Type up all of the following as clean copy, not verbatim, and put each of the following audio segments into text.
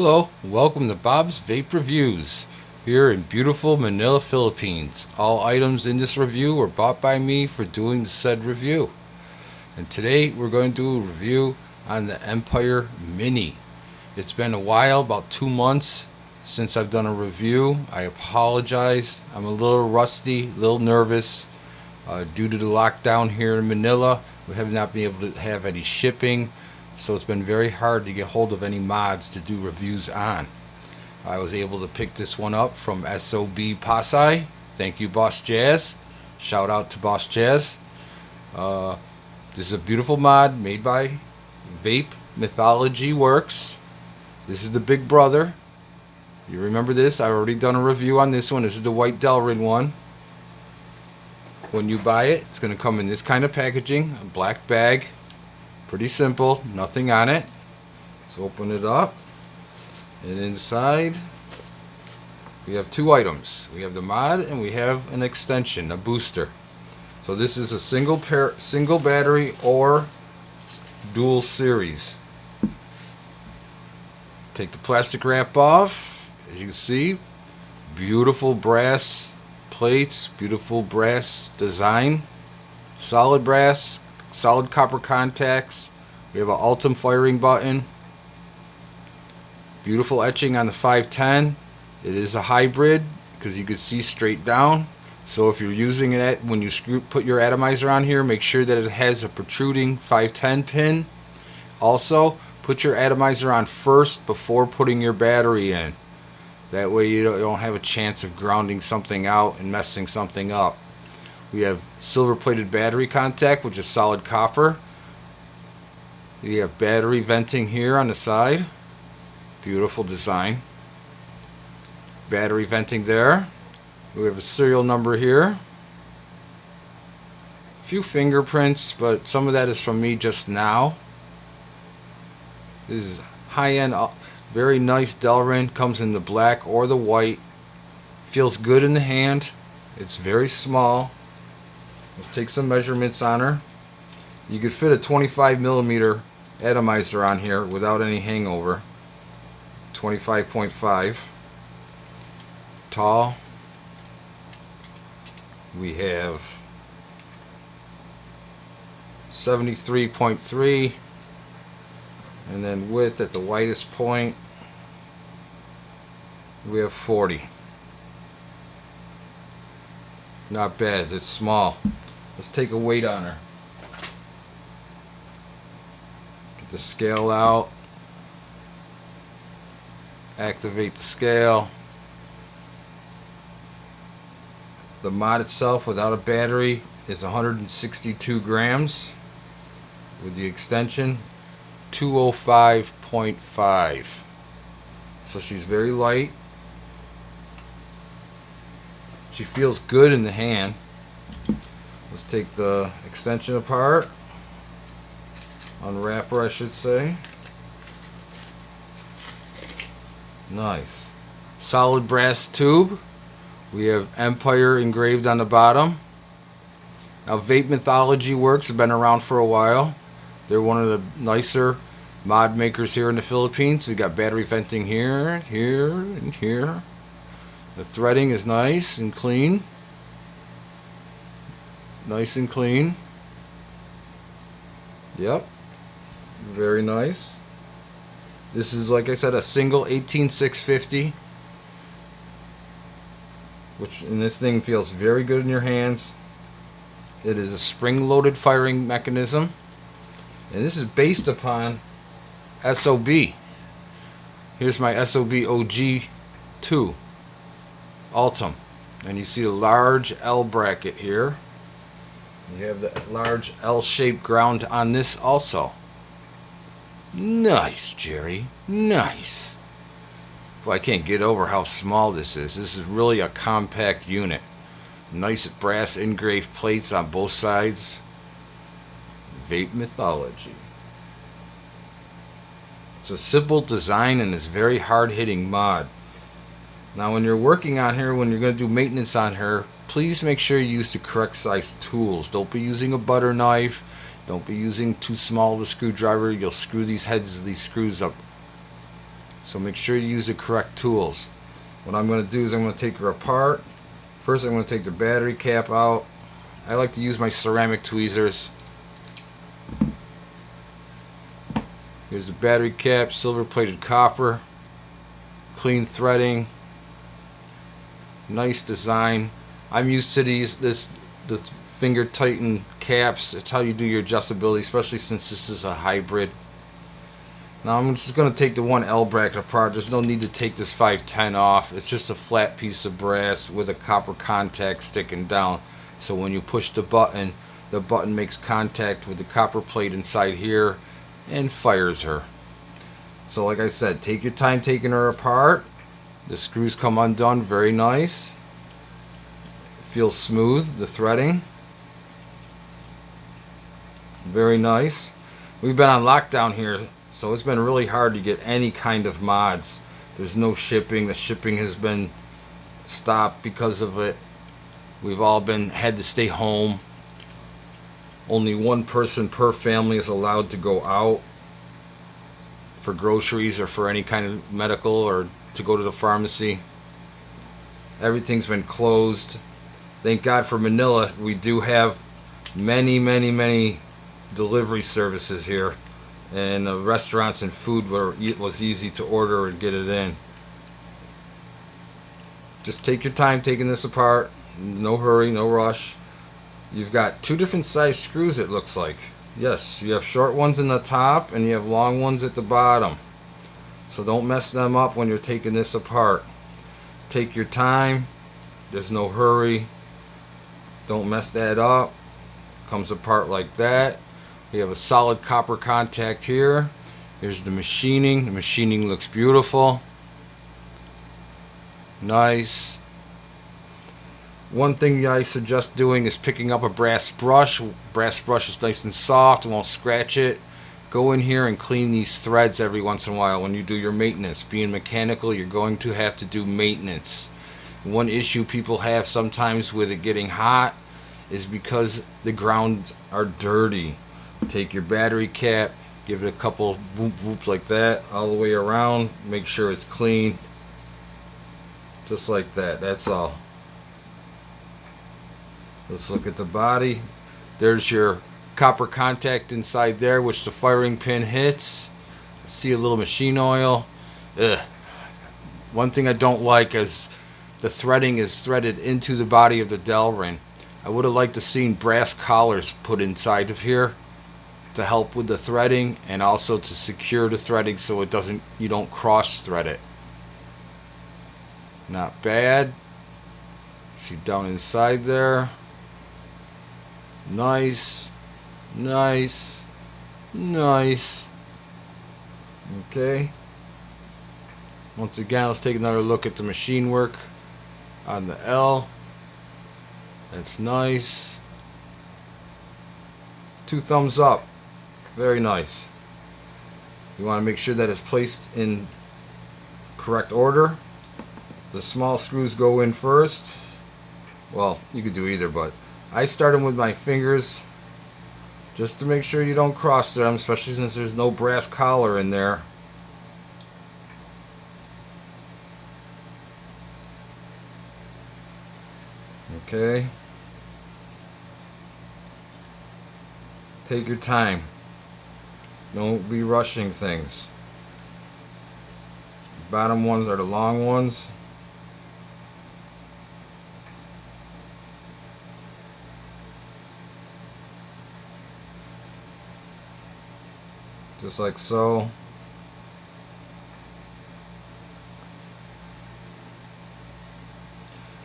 Hello, welcome to Bob's Vape Reviews here in beautiful Manila, Philippines. All items in this review were bought by me for doing the said review. And today we're going to do a review on the Empire Mini. It's been a while, about 2 months since I've done a review. I apologize. I'm a little rusty, a little nervous due to the lockdown here in Manila. We have not been able to have any shipping. So it's been very hard to get hold of any mods to do reviews on. I was able to pick this one up from SOB Pasay. Thank you, Boss Jazz. Shout out to Boss Jazz. This is a beautiful mod made by Vape Mythology Works. This is the big brother. You remember this? I've already done a review on this one. This is the white Delrin one. When you buy it, it's going to come in this kind of packaging, a black bag. Pretty simple, nothing on it. Let's open it up. And inside, we have two items. We have the mod and we have an extension, a booster. So this is a single battery or dual series. Take the plastic wrap off. As you can see, beautiful brass plates, beautiful brass design, solid brass. Solid copper contacts. We have an Ultim firing button. Beautiful etching on the 510. It is a hybrid because you can see straight down. So if you're using it when you put your atomizer on here, make sure that it has a protruding 510 pin. Also, put your atomizer on first before putting your battery in. That way you don't have a chance of grounding something out and messing something up. We have silver plated battery contact, which is solid copper. We have battery venting here on the side. Beautiful design. Battery venting there. We have a serial number here. A few fingerprints, but some of that is from me just now. This is high-end, very nice Delrin. Comes in the black or the white. Feels good in the hand. It's very small. Let's take some measurements on her. You could fit a 25mm atomizer on here without any hangover. 25.5. Tall. We have 73.3. And then width at the widest point, we have 40. Not bad. It's small. Let's take a weight on her. Get the scale out. Activate the scale. The mod itself without a battery is 162 grams. With the extension, 205.5. So she's very light. She feels good in the hand. Let's take the extension apart. Unwrap her, I should say. Nice. Solid brass tube. We have Empire engraved on the bottom. Now, Vape Mythology Works have been around for a while. They're one of the nicer mod makers here in the Philippines. We got battery venting here, here, and here. The threading is nice and clean. Nice and clean. Yep. Very nice. This is, like I said, a single 18650. And this thing feels very good in your hands. It is a spring-loaded firing mechanism. And this is based upon SOB. Here's my SOB OG2 Ultim. And you see a large L bracket here. You have the large L-shaped ground on this also. Nice, Jerry. Nice. Well, I can't get over how small this is. This is really a compact unit. Nice brass engraved plates on both sides. Vape Mythology. It's a simple design and it's very hard-hitting mod. Now, when you're working on her, when you're going to do maintenance on her, please make sure you use the correct size tools. Don't be using a butter knife. Don't be using too small of a screwdriver. You'll screw these heads of these screws up So make sure you use the correct tools. What I'm going to do is I'm going to take her apart. First I'm going to take the battery cap out. I like to use my ceramic tweezers. Here's the battery cap, silver plated copper, clean threading, nice design. I'm used to the finger tightened caps. It's how you do your adjustability, especially since this is a hybrid. Now I'm just going to take the one L bracket apart. There's no need to take this 510 off. It's just a flat piece of brass with a copper contact sticking down. So when you push the button makes contact with the copper plate inside here and fires her. So like I said, take your time taking her apart. The screws come undone very nice. Feels smooth, the threading. Very nice. We've been on lockdown here, so it's been really hard to get any kind of mods. There's no shipping. The shipping has been stopped because of it. We've all had to stay home. Only one person per family is allowed to go out for groceries or for any kind of medical or to go to the pharmacy. Everything's been closed. Thank God for Manila. We do have many delivery services here, and restaurants and food was easy to order and get it in. Just take your time taking this apart. No hurry, no rush. You've got two different size screws, it looks like. Yes, you have short ones in the top and you have long ones at the bottom. So don't mess them up when you're taking this apart. Take your time. There's no hurry. Don't mess that up. Comes apart like that. We have a solid copper contact here. Here's the machining. The machining looks beautiful. Nice. One thing I suggest doing is picking up a brass brush. Brass brush is nice and soft, it won't scratch it. Go in here and clean these threads every once in a while when you do your maintenance. Being mechanical, you're going to have to do maintenance. One issue people have sometimes with it getting hot is because the grounds are dirty. Take your battery cap, give it a couple whoops like that all the way around. Make sure it's clean. Just like that, that's all. Let's look at the body. There's your copper contact inside there, which the firing pin hits. See a little machine oil. Ugh. One thing I don't like is the threading is threaded into the body of the Delrin. I would have liked to seen brass collars put inside of here to help with the threading and also to secure the threading so you don't cross thread it. Not bad. See down inside there. Nice. Nice. Nice. Okay. Once again, let's take another look at the machine work on the L. That's nice. 2 thumbs up. Very nice. You want to make sure that it's placed in correct order. The small screws go in first. Well, you could do either, but I start them with my fingers just to make sure you don't cross them, especially since there's no brass collar in there. Okay. Take your time. Don't be rushing things. The bottom ones are the long ones. Just like so.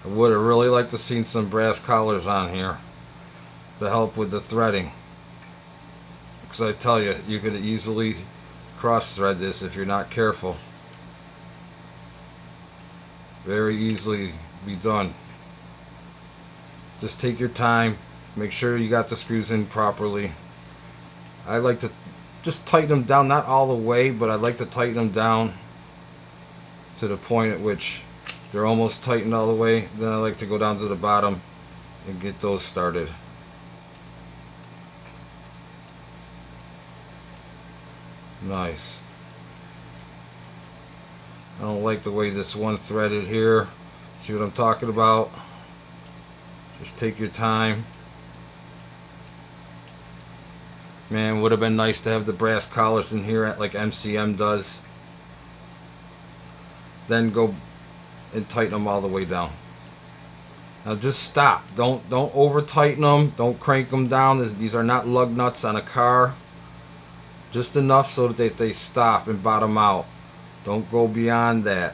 I would have really liked to seen some brass collars on here to help with the threading. Because I tell you, you could easily cross thread this if you're not careful. Very easily be done. Just take your time. Make sure you got the screws in properly. I like to just tighten them down, not all the way, but I like to tighten them down to the point at which they're almost tightened all the way. Then I like to go down to the bottom and get those started. Nice. don't like the way this one threaded here. See what I'm talking about? Just take your time. Man, would have been nice to have the brass collars in here like MCM does. Then go and tighten them all the way down. Now just stop. Don't over tighten them. Don't crank them down. These are not lug nuts on a car. Just enough so that they stop and bottom out. Don't go beyond that.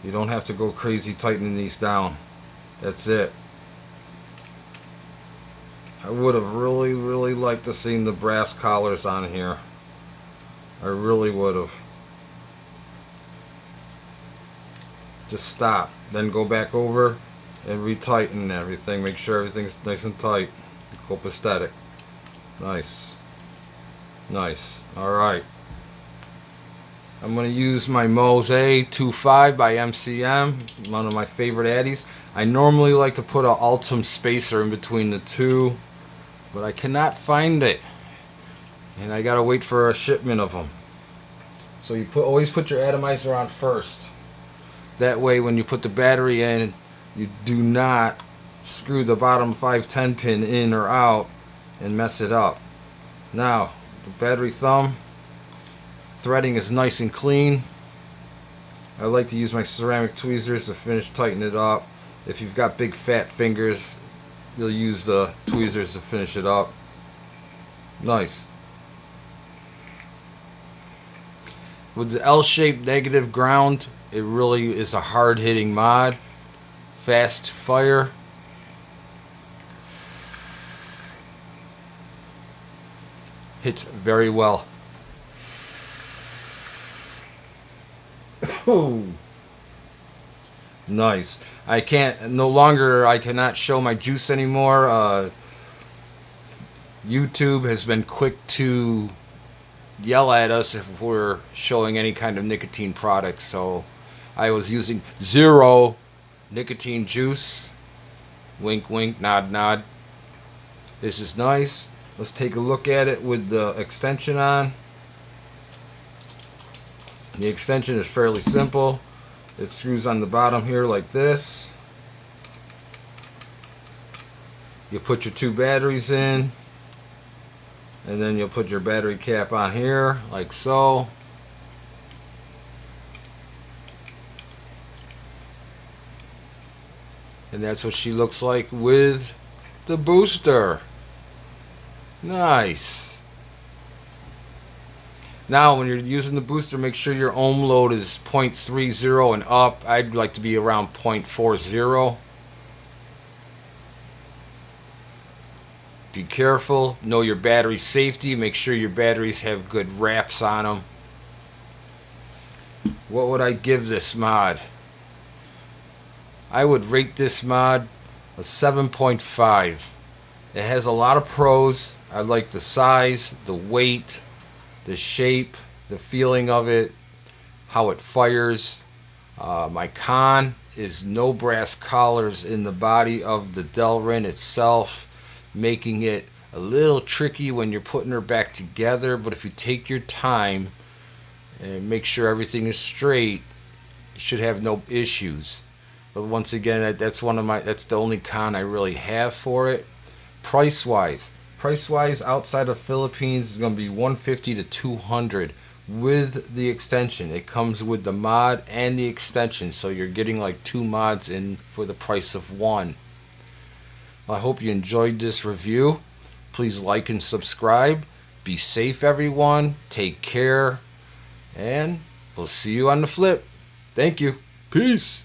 You don't have to go crazy tightening these down. That's it. I would have really liked to see the brass collars on here. I really would have. Just stop. Then go back over and retighten everything. Make sure everything's nice and tight. Copacetic. Nice. Nice. Alright. I'm going to use my Mose A25 by MCM. One of my favorite addies. I normally like to put an Ultim spacer in between the two, but I cannot find it. And I gotta wait for a shipment of them. So you always put your atomizer on first. That way when you put the battery in, you do not screw the bottom 510 pin in or out and mess it up. Now, the battery thumb threading is nice and clean. I like to use my ceramic tweezers to finish tighten it up. If you've got big fat fingers, you'll use the tweezers to finish it up. Nice. With the L-shaped negative ground, it really is a hard-hitting mod. Fast fire. Hits very well. Oh, nice. I cannot show my juice anymore. YouTube has been quick to yell at us if we're showing any kind of nicotine products, so I was using 0 nicotine juice. Wink wink, nod nod. This is nice. Let's take a look at it with the extension on. The extension is fairly simple. It screws on the bottom here like this. You put your 2 batteries in, and then you'll put your battery cap on here like so. And that's what she looks like with the booster. Nice. Now when you're using the booster, make sure your ohm load is 0.30 and up. I'd like to be around 0.40. Be careful. Know your battery safety. Make sure your batteries have good wraps on them. What would I give this mod? I would rate this mod a 7.5. It has a lot of pros. I like the size, the weight, the shape, the feeling of it, how it fires. My con is no brass collars in the body of the Delrin itself, making it a little tricky when you're putting her back together. But if you take your time and make sure everything is straight, you should have no issues. But once again, that's the only con I really have for it. Price wise outside of Philippines is going to be $150 to $200 with the extension. It comes with the mod and the extension, so you're getting like 2 mods in for the price of 1. I hope you enjoyed this review. Please like and subscribe. Be safe, everyone. Take care, and we'll see you on the flip. Thank you. Peace.